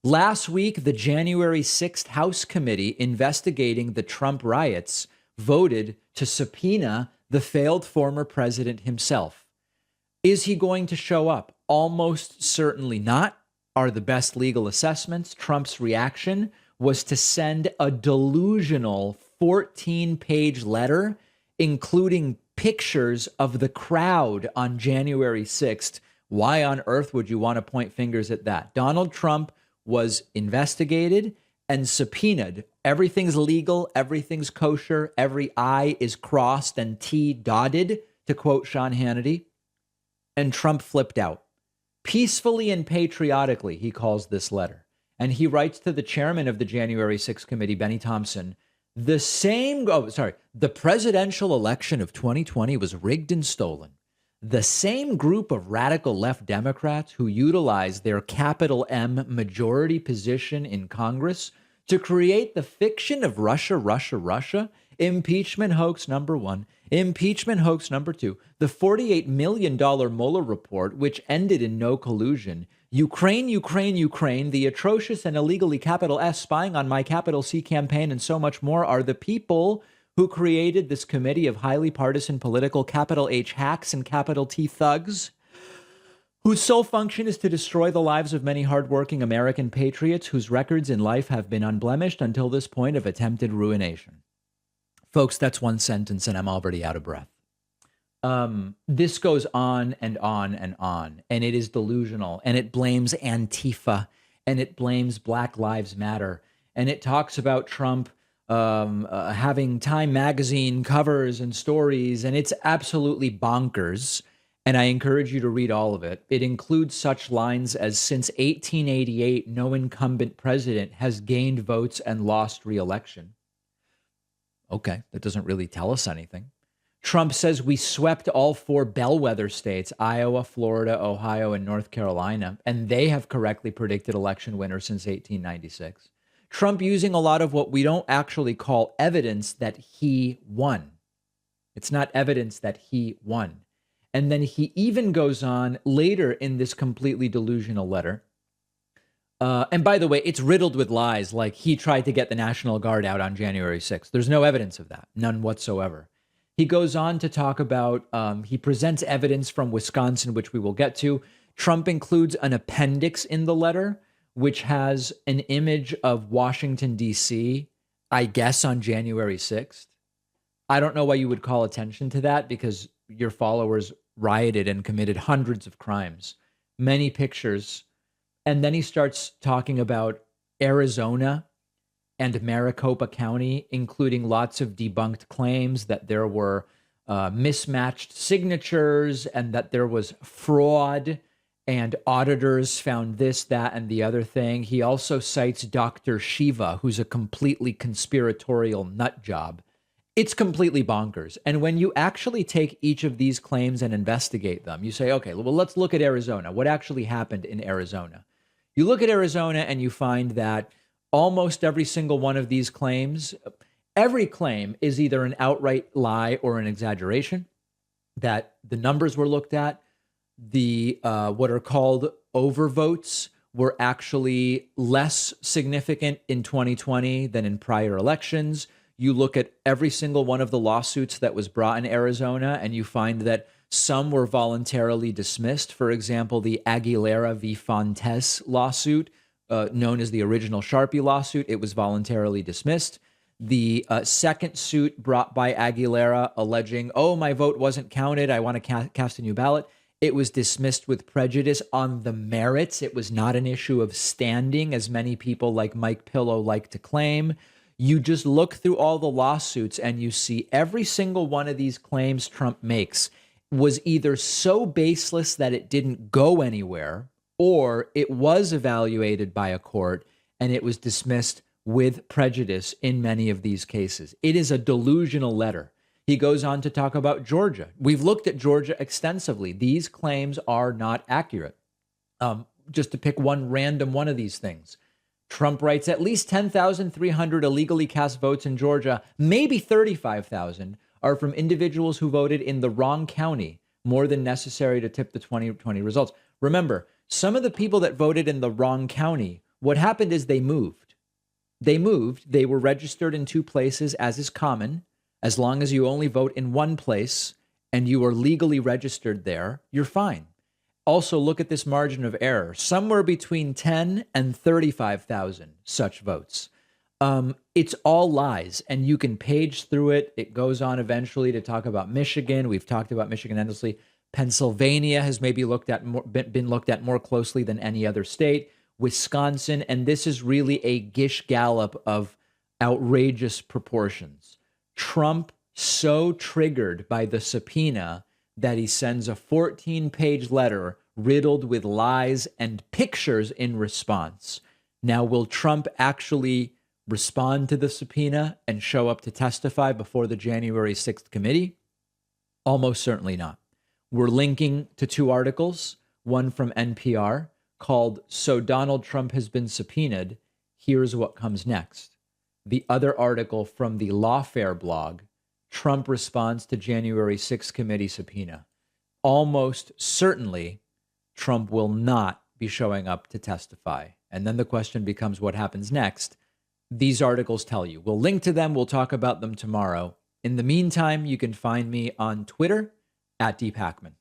Last week, the January 6th House Committee investigating the Trump riots voted to subpoena the failed former president himself. Is he going to show up? Almost certainly not, are the best legal assessments. Trump's reaction was to send a delusional 14-page letter, including pictures of the crowd on January 6th. Why on earth would you want to point fingers at that? Donald Trump was investigated and subpoenaed. Everything's legal, everything's kosher, every I is crossed and T dotted, to quote Sean Hannity. And Trump flipped out. Peacefully and patriotically, he calls this letter. And he writes to the chairman of the January 6th committee, Benny Thompson, the presidential election of 2020 was rigged and stolen. The same group of radical left Democrats who utilized their capital M majority position in Congress to create the fiction of Russia, Russia, Russia, impeachment hoax number one, impeachment hoax number two, the $48 million Mueller report, which ended in no collusion, Ukraine, Ukraine, Ukraine, the atrocious and illegally capital S spying on my capital C campaign, and so much more are the people who created this committee of highly partisan political capital H hacks and capital T thugs, whose sole function is to destroy the lives of many hardworking American patriots whose records in life have been unblemished until this point of attempted ruination. Folks, that's one sentence and I'm already out of breath. This goes on and on and on, and it is delusional, and it blames Antifa, and it blames Black Lives Matter, and it talks about Trump having Time magazine covers and stories, and it's absolutely bonkers. And I encourage you to read all of it. It includes such lines as, since 1888, no incumbent president has gained votes and lost re-election. Okay, that doesn't really tell us anything. Trump says we swept all 4 bellwether states, Iowa, Florida, Ohio, and North Carolina, and they have correctly predicted election winners since 1896. Trump using a lot of what we don't actually call evidence that he won. It's not evidence that he won. And then he even goes on later in this completely delusional letter. And by the way, it's riddled with lies, like he tried to get the National Guard out on January 6th. There's no evidence of that, none whatsoever. He goes on to talk about, he presents evidence from Wisconsin, which we will get to. Trump includes an appendix in the letter, which has an image of Washington, D.C., I guess on January 6th. I don't know why you would call attention to that, because your followers rioted and committed hundreds of crimes, many pictures. And then he starts talking about Arizona and Maricopa County, including lots of debunked claims that there were mismatched signatures and that there was fraud, and auditors found this, that, and the other thing. He also cites Dr. Shiva, who's a completely conspiratorial nut job. It's completely bonkers. And when you actually take each of these claims and investigate them, you say, okay, well, let's look at Arizona. What actually happened in Arizona? You look at Arizona and you find that almost every single one of these claims, every claim is either an outright lie or an exaggeration, that the numbers were looked at. The what are called overvotes were actually less significant in 2020 than in prior elections. You look at every single one of the lawsuits that was brought in Arizona, and you find that some were voluntarily dismissed. For example, the Aguilera v. Fontes lawsuit, known as the original Sharpie lawsuit, it was voluntarily dismissed. The second suit brought by Aguilera alleging, oh, my vote wasn't counted, I want to cast a new ballot, it was dismissed with prejudice on the merits. It was not an issue of standing, as many people like Mike Pillow like to claim. You just look through all the lawsuits and you see every single one of these claims Trump makes was either so baseless that it didn't go anywhere, or it was evaluated by a court and it was dismissed with prejudice in many of these cases. It is a delusional letter. He goes on to talk about Georgia. We've looked at Georgia extensively. These claims are not accurate. Just to pick one random one of these things. Trump writes at least 10,300 illegally cast votes in Georgia, maybe 35,000, are from individuals who voted in the wrong county, more than necessary to tip the 2020 results. Remember, some of the people that voted in the wrong county What happened is they moved. They were registered in two places, as is common. As long as you only vote in one place and you are legally registered there, you're fine. Also, look at this margin of error, somewhere between 10 and 35,000 such votes. It's all lies, and you can page through it. It goes on eventually to talk about Michigan. We've talked about Michigan endlessly. Pennsylvania has maybe been looked at more closely than any other state. Wisconsin, and this is really a gish gallop of outrageous proportions. Trump so triggered by the subpoena that he sends a 14-page letter riddled with lies and pictures in response. Now, will Trump actually respond to the subpoena and show up to testify before the January 6th committee? Almost certainly not. We're linking to two articles, one from NPR called "So Donald Trump Has Been Subpoenaed, Here's What Comes Next." The other article from the Lawfare blog, "Trump Responds to January 6th Committee Subpoena." Almost certainly, Trump will not be showing up to testify. And then the question becomes, what happens next? These articles tell you. We'll link to them. We'll talk about them tomorrow. In the meantime, you can find me on Twitter @DeepHackman.